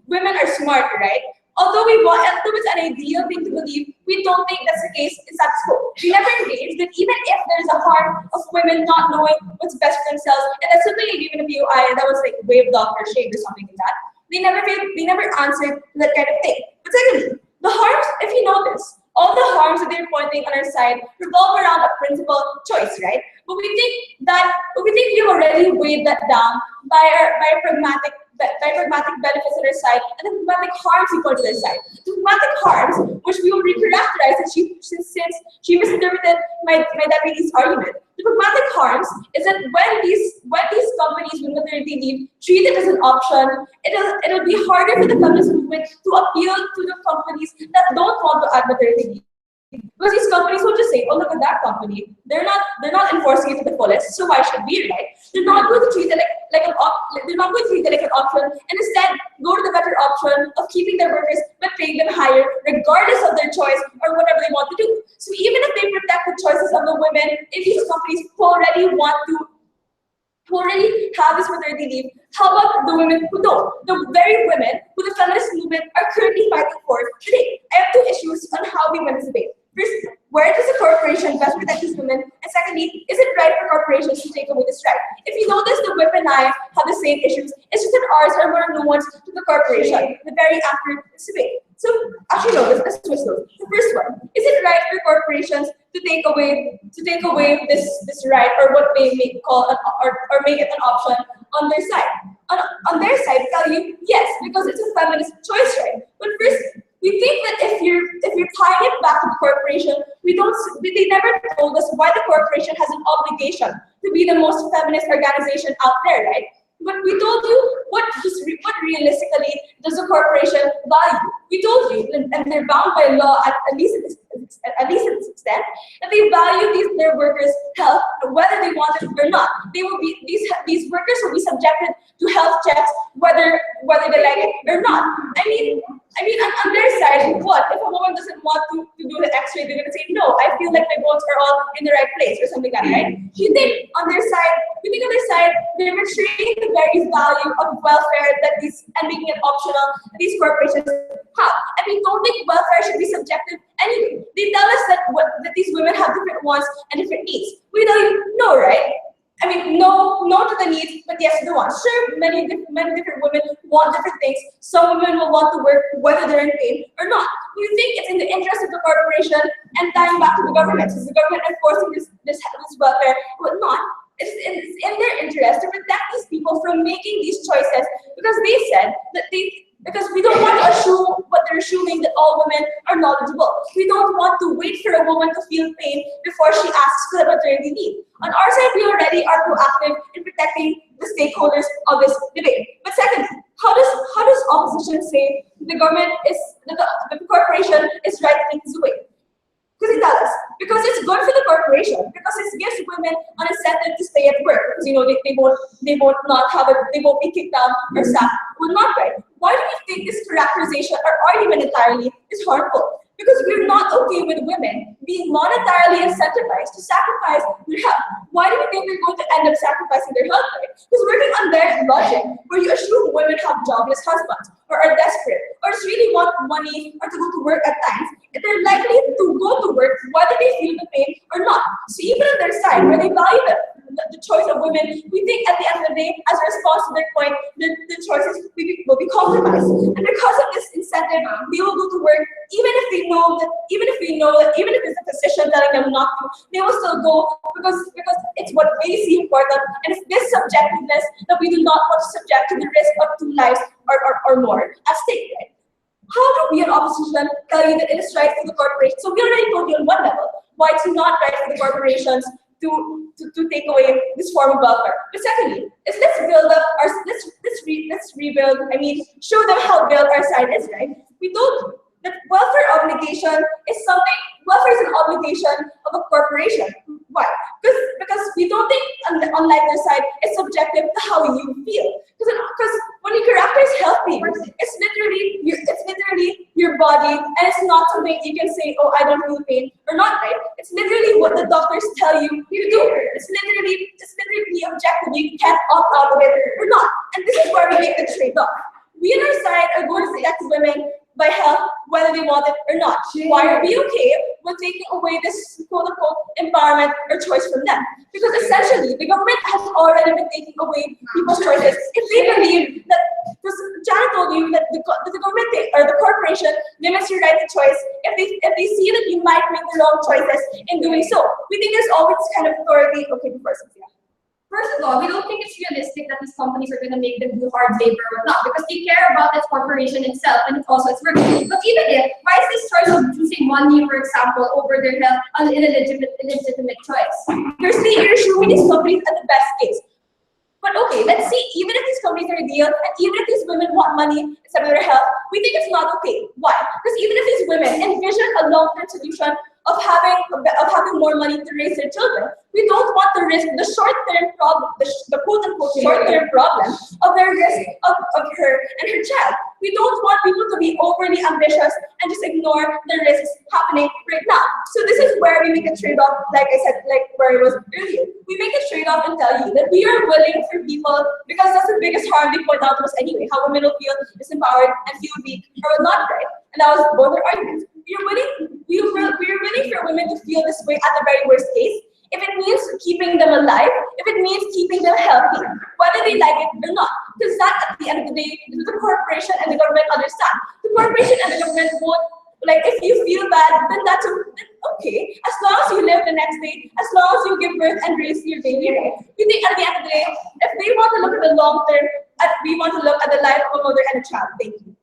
Speaker 4: women are smart, right? Although it's an ideal thing to believe, we don't think that's the case in status quo. We never engaged that even if there's a harm of women not knowing what's best for themselves, and that's something I gave in a POI that was like waved off or shaved or something like that. They never answered that kind of thing. But secondly, the harms, if you notice, all the harms that they're pointing on our side revolve around a principal choice, right? But we think we've already weighed that down by pragmatic benefits on their side and the pragmatic harms we put to their side. The pragmatic harms, which we will recharacterize since she misinterpreted my deputy's argument. The pragmatic harms is that when these companies with maternity leave treat it as an option, it'll be harder for the feminist movement to appeal to the companies that don't want to add maternity leave. Because these companies will just say, oh, look at that company. They're not enforcing it to the fullest, so why should we, right? They're not going to treat it like an option, and instead go to the better option of keeping their workers but paying them higher, regardless of their choice or whatever they want to do. So even if they protect the choices of the women, if these companies who already have this maternity leave, how about the women who don't? The very women who the feminist movement are currently fighting for today. I have two issues on how we win this debate. First, where does the corporation best protect these women? And secondly, is it right for corporations to take away this right? If you notice, the whip and I have the same issues. It's just that ours are more nuanced to the corporation, the very accurate debate. So, actually, no, let's switch those. The first one, is it right for corporations to take away this right, or what they may call or make it an option on their side? On their side, tell you yes, because it's a feminist choice, right? But first, we think that if you're tying it back to the corporation, they never told us why the corporation has an obligation to be the most feminist organization out there, right? But we told you what realistically does the corporation value. We told you, and they're bound by law at least to this extent, that they value their workers' health, whether they want it or not. These workers will be subjected to health checks, whether they like it or not. I mean, on their side, what if a woman doesn't want to do the X-ray? They're gonna say, no, I feel like my bones are all in the right place or something like that, right? We think on their side, they're betraying the very value of welfare and making it optional that these corporations have. And we don't think welfare should be subjective anyway. They tell us that these women have different wants and different needs. We tell you, no, right? I mean, no to the needs, but yes to the wants. Sure, many different women want different things. Some women will want to work whether they're in pain or not. Do you think it's in the interest of the corporation and tying back to the government? Is the government enforcing this welfare? Well, not. It's in their interest to protect these people from making these choices because they said that because we don't want to assume what they're assuming that all women are knowledgeable. We don't want to wait for a woman to feel pain before she asks for the maternity leave. On our side, we already are proactive in protecting the stakeholders of this debate. But secondly, how does opposition say the government is the corporation is right to take this away? Because it does. Because it's good for the corporation. Because it gives women an incentive to stay at work. Because they won't be kicked out or sacked. Well, not right. Why do you think this characterization or argument entirely is harmful? Because we're not okay with women being monetarily incentivized to sacrifice their health. Why do we think they're going to end up sacrificing their health? Because working on their logic, where you assume women have jobless husbands, or are desperate, or just really want money or to go to work at times, they're likely to go to work whether they feel the pain or not. So even on their side, where they value the choice of women, we think at the end of the day, as a response to their point, the choices will be compromised. And because of this incentive, they will go to work even if it's a physician telling them not to, they will still go because it's what they see important, and it's this subjectiveness that we do not want to subject to the risk of 2 lives or more at stake. Right? How do we in opposition tell you that it is right for the corporation? So we already told you on one level why it's not right for the corporations to take away this form of welfare. But secondly, is let's rebuild. I mean, show them how built our side is, right? We told you that welfare obligation is something. Welfare is an obligation of a corporation. Why? Because we don't think, unlike their side, it's subjective to how you feel. Because when your character is healthy, it's literally your body, and it's not something you can say, oh, I don't feel pain or not, right? It's literally what the doctors tell you to do. It's literally objective. You can't opt out of it or not. And this is where we make the trade-off. We on our side are going to protect women by health, whether they want it or not. Why are we okay with taking away this quote-unquote empowerment or choice from them? Because essentially, the government has already been taking away people's choices. If they believe that, because Janet told you that the government or the corporation limits your right to choice, if they see that you might make the wrong choices in doing so, we think there's always kind of authority. Okay, the person, yeah.
Speaker 1: First of all, we don't think it's realistic that these companies are going to make them do hard labor or not, because they care about its corporation itself and it's also its work. But even if, why is this choice of choosing money, for example, over their health an illegitimate choice? Firstly, you're assuming these companies are the best case. But okay, let's see, even if these companies are real, and even if these women want money instead of their health, we think it's not okay. Why? Because even if these women envision a long-term solution of having more money to raise their children, we don't want to risk the short-term problem, the quote-unquote short-term problem of their risk of her and her child. We don't want people to be overly ambitious and just ignore the risks happening right now. So this is where we make a trade-off, like I said, like where it was earlier. We make a trade-off and tell you that we are willing for people, because that's the biggest harm they point out to us anyway, how women will feel disempowered and feel weak or will not right. And that was both our arguments. We're willing for women to feel this way at the very worst case, if it means keeping them alive, if it means keeping them healthy, whether they like it or not. Because that, at the end of the day, is what the corporation and the government understand. The corporation and the government won't, like, if you feel bad, then that's okay. As long as you live the next day, as long as you give birth and raise your baby, right? We think at the end of the day, if they want to look at the long term, we want to look at the life of a mother and a child. Thank you.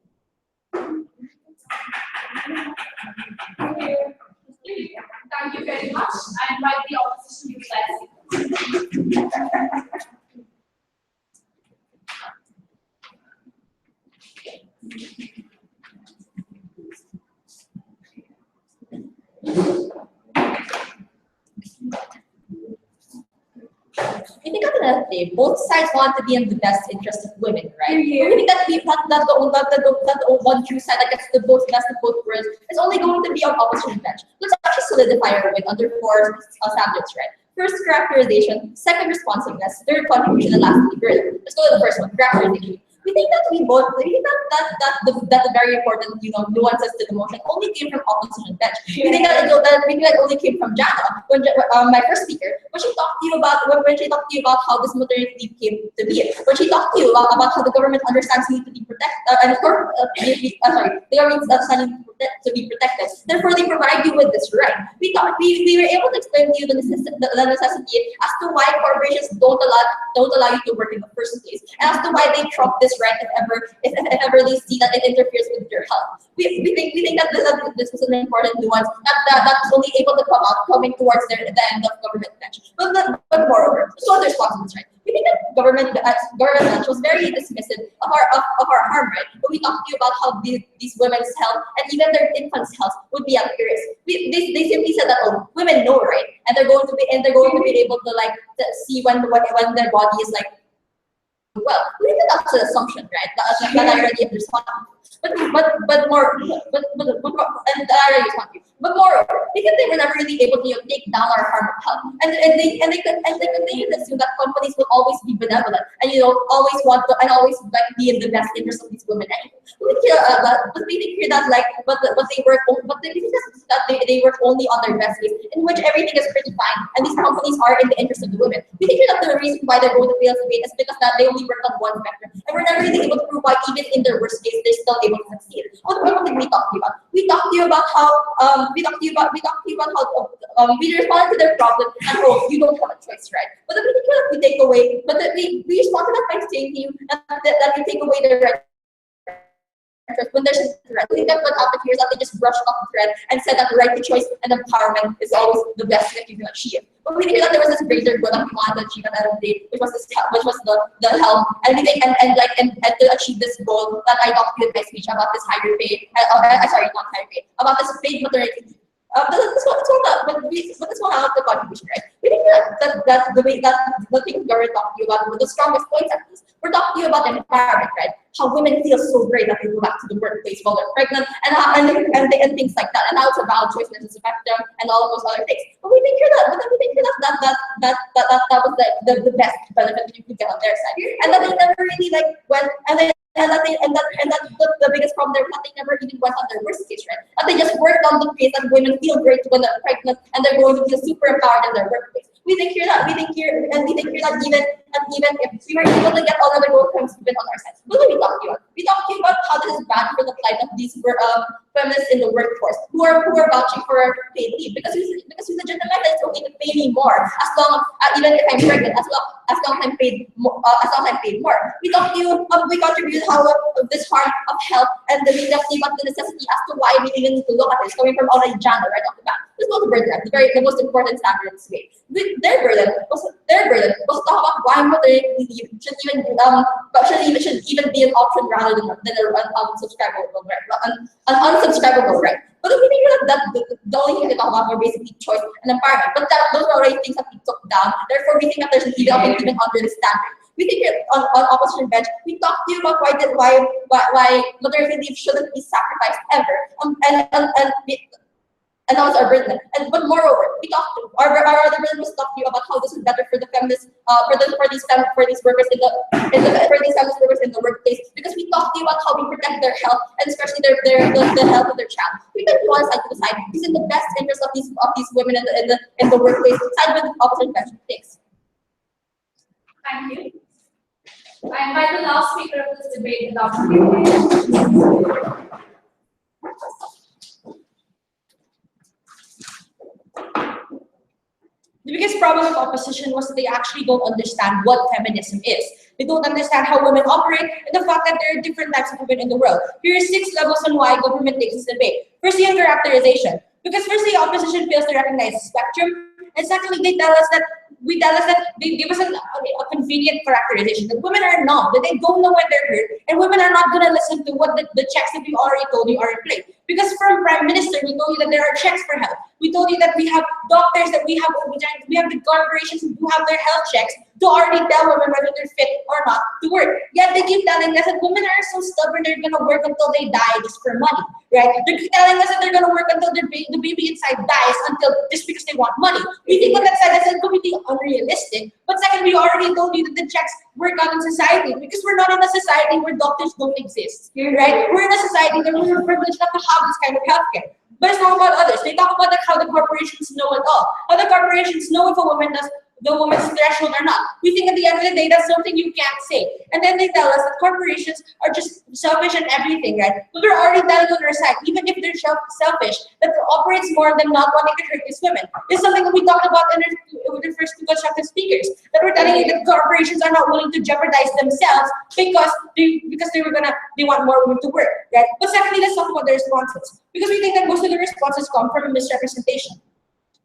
Speaker 1: Thank you very much. I invite the opposition to present.
Speaker 4: I think at the end of the day, both sides want to be in the best interest of women, right?
Speaker 1: Yeah.
Speaker 4: I think that the one true side that gets the both best of both worlds is only going to be our opposition bench. Let's actually solidify our win under 4 standards, right? First, characterization. Second, responsiveness. Third, contribution. And lastly, birth. Let's go to the first one, characterization. We think that that the very important, nuances to the motion only came from opposition bench. We think that it only came from Jana, my first speaker, when she talked to you about how this maternity leave came to be, when she talked to you about how the government understands you to be protected, the government understands you to be protected. Therefore, they provide you with this right. We were able to explain to you the necessity as to why corporations don't allow you to work in the first place, and as to why they trump this right if ever they see that it interferes with your health. We think that this was an important nuance that was only able to come out coming towards the end of government bench. But moreover, so there's responsibilities, right? We think that government bench was very dismissive of our harm, right? But we talked to you about how these women's health and even their infants' health would be at risk. They simply said that, oh, women know, right? And they're going to be able to see when their body is like, well, we think that that's an assumption, right? That I already understand. But moreover, because they were never really able to take down our harm of health, and they continue to assume that companies will always be benevolent and always want to always be in the best interest of these women. But we think here that they work only on their best case, in which everything is pretty fine, and these companies are in the interest of the women. We think here that the reason why they're going to fail to debate is because that they only work on one vector, and we're never really able to prove why even in their worst case they're still able to succeed. What did we talk to you about? We talked to you about how we responded to their problem and you don't have a choice, right? But then we take away, we responded to that by saying to you that we take away their right when there's a threat. I think that what happened here is that they just brushed off the threat and said that the right to choice and empowerment is always the best that you can achieve. But we think that there was this greater good that we wanted to achieve at the end of the day, which was the health, and we think and to achieve this goal that I talked to you in my speech about this higher pay, not higher pay, about this paid maternity leave. This one out of the contribution, right? We think that the way that the thing we're talking to you about, the strongest points at least, we're talking to you about empowerment, right? How women feel so great that they go back to the workplace while they're pregnant, and things like that, and how it's a valid choice versus spectrum, and all of those other things. But we think that was the best benefit that you could get on their side, and that they never really went the biggest problem there was that they never even went on their worst case, right? That they just worked on the case that women feel great when they're pregnant and they're going to feel super empowered in their workplace. We think here that even if we were able to get all of the growth terms given on our side, what did we talk to you about? We talked to you about how this is bad for the plight of these feminists in the workforce who are vouching for paid leave because we legitimize that it's okay to pay me more even if I'm pregnant, as long as I'm paid more. We talked to you. We contributed how this harm of health, and we talked to you about the necessity as to why we even need to look at this coming from already Jana right off the bat. This was the burden, the most important standard in this way. Their burden was to talk about why maternity leave should even be an option rather than an unsubscribable right. But we think that the only thing they talk about were basically choice and empowerment. But those are already things that we took down. Therefore, we think that there's even under the standard. We think on opposition bench, we talked to you about why maternity leave shouldn't be sacrificed ever. And that was our burden. But moreover, we talked to our other burden was talking to you about how this is better for the feminists, for these workers in the workplace, because we talked to you about how we protect their health and especially the health of their child. We can do on side to the side. This is in the best interest of these women in the workplace. Side with opposite bench. Thanks.
Speaker 1: Thank you. I invite the last speaker of this debate, Dr.
Speaker 4: The biggest problem with opposition was that they actually don't understand what feminism is. They don't understand how women operate and the fact that there are different types of women in the world. Here are 6 levels on why government takes this debate. Firstly, on characterization. Because firstly, opposition fails to recognize the spectrum. And secondly, they give us a convenient characterization that women are numb, that they don't know when they're hurt, and women are not going to listen to what the checks that we already told you are in play. Because from Prime Minister, we told you that there are checks for health. We told you that we have doctors, that we have the corporations who do have their health checks to already tell women whether they're fit or not to work. Yet they keep telling us that women are so stubborn, they're gonna work until they die just for money, right? They're telling us that they're gonna work until the baby inside dies just because they want money. We think on that side that's completely unrealistic. But second, we already told you that the checks work out in society because we're not in a society where doctors don't exist, right? We're in a society that we're privileged enough to have this kind of healthcare. But it's not about others. They talk about like, how the corporations know it all. How the corporations know if a woman does the woman's threshold or not. We think at the end of the day, that's something you can't say. And then they tell us that corporations are just selfish and everything, right? But we're already telling on our side, even if they're selfish, that operates more than not wanting to hurt these women. This is something that we talked about with the first two constructive speakers, that we're telling you that corporations are not willing to jeopardize themselves because they want more women to work, right? But secondly, let's talk about the responses. Because we think that most of the responses come from a misrepresentation.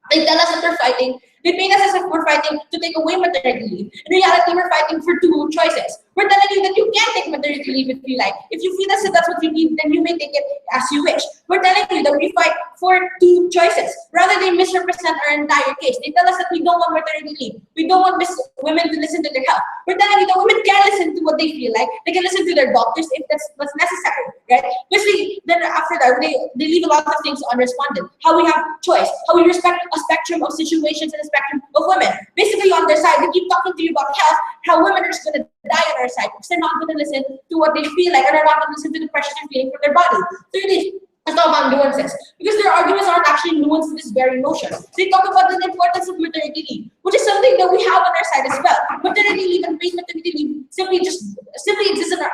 Speaker 4: They tell us that we're fighting. They paint us as if we're fighting to take away maternity leave. In reality, we're fighting for two choices. We're telling you that you can take maternity leave if you like. If you feel as if that's what you need, then you may take it as you wish. We're telling you that we fight for two choices. Rather, they misrepresent our entire case. They tell us that we don't want maternity leave. We don't want women to listen to their health. We're telling you that women can listen to what they feel like. They can listen to their doctors if that's what's necessary, right? Basically, then after that, they leave a lot of things unresponded. How we have choice, how we respect a spectrum of situations and a spectrum of women. Basically, on their side, they keep talking to you about health, how women are just going to die on our side because they're not going to listen to what they feel like, and they're not going to listen to the pressures they're feeling for their body. Thirdly, let's talk about nuances, because their arguments aren't actually nuanced to this very notion. They talk about the importance of maternity leave, which is something that we have on our side as well. Maternity leave and paid maternity leave simply exist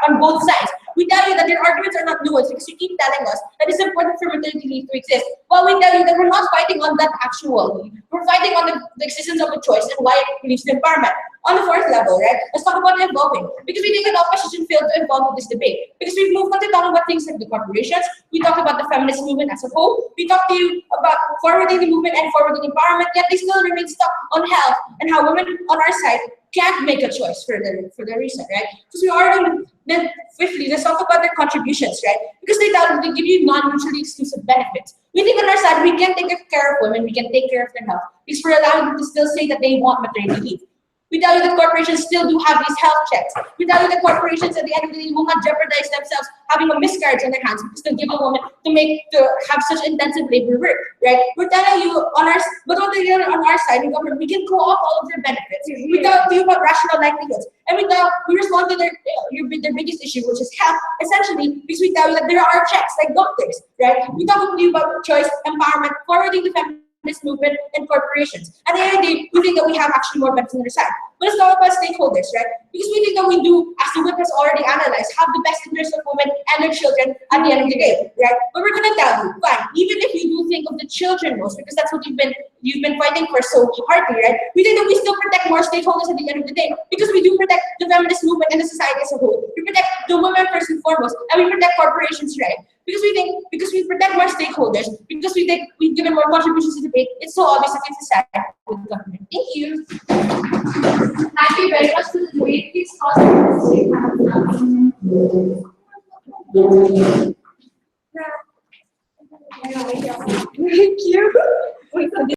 Speaker 4: on both sides. We tell you that their arguments are not nuanced because you keep telling us that it's important for maternity leave to exist. While we tell you that we're not fighting on that actual leave. We're fighting on the existence of a choice and why it leads to empowerment. On the fourth level, right? Let's talk about evolving. Because we think that opposition failed to evolve with this debate. Because we've moved on to talk about things like the corporations. We talked about the feminist movement as a whole. We talked to you about forwarding the movement and forwarding empowerment, yet they still remain stuck on health and how women on our side can't make a choice for their reason, right? Because we already, then fifthly, let's talk about their contributions, right? Because they give you non-mutually exclusive benefits. We think on our side, we can take care of women, we can take care of their health, because we're allowing them to still say that they want maternity leave. We tell you that corporations still do have these health checks. We tell you that corporations at the end of the day will not jeopardize themselves having a miscarriage on their hands because they'll give a woman to have such intensive labor work, right? We're telling you on our side, in government, we can co-opt all of their benefits. We tell you about rational livelihoods, and we respond to their biggest issue, which is health, essentially because we tell you that there are checks like doctors, right? We talk to you about choice, empowerment, forwarding the feminist movement, and corporations. At the end of the day, we think that we have actually more benefits on our side. But let's talk about stakeholders, right? Because we think that we do, as the whip has already analyzed, have the best interest of women and their children at the end of the day, right? But we're gonna tell you, fine, even if you do think of the children most, because that's what you've been fighting for so hardly, right? We think that we still protect more stakeholders at the end of the day, because we do protect the feminist movement and the society as a whole. We protect the women first and foremost, and we protect corporations, right? Because we protect more stakeholders, because we think we've given more contributions to the debate, it's so obvious that it's a side with the government. Thank you.
Speaker 1: Thank you very much for the debate. Please call the
Speaker 2: Thank you.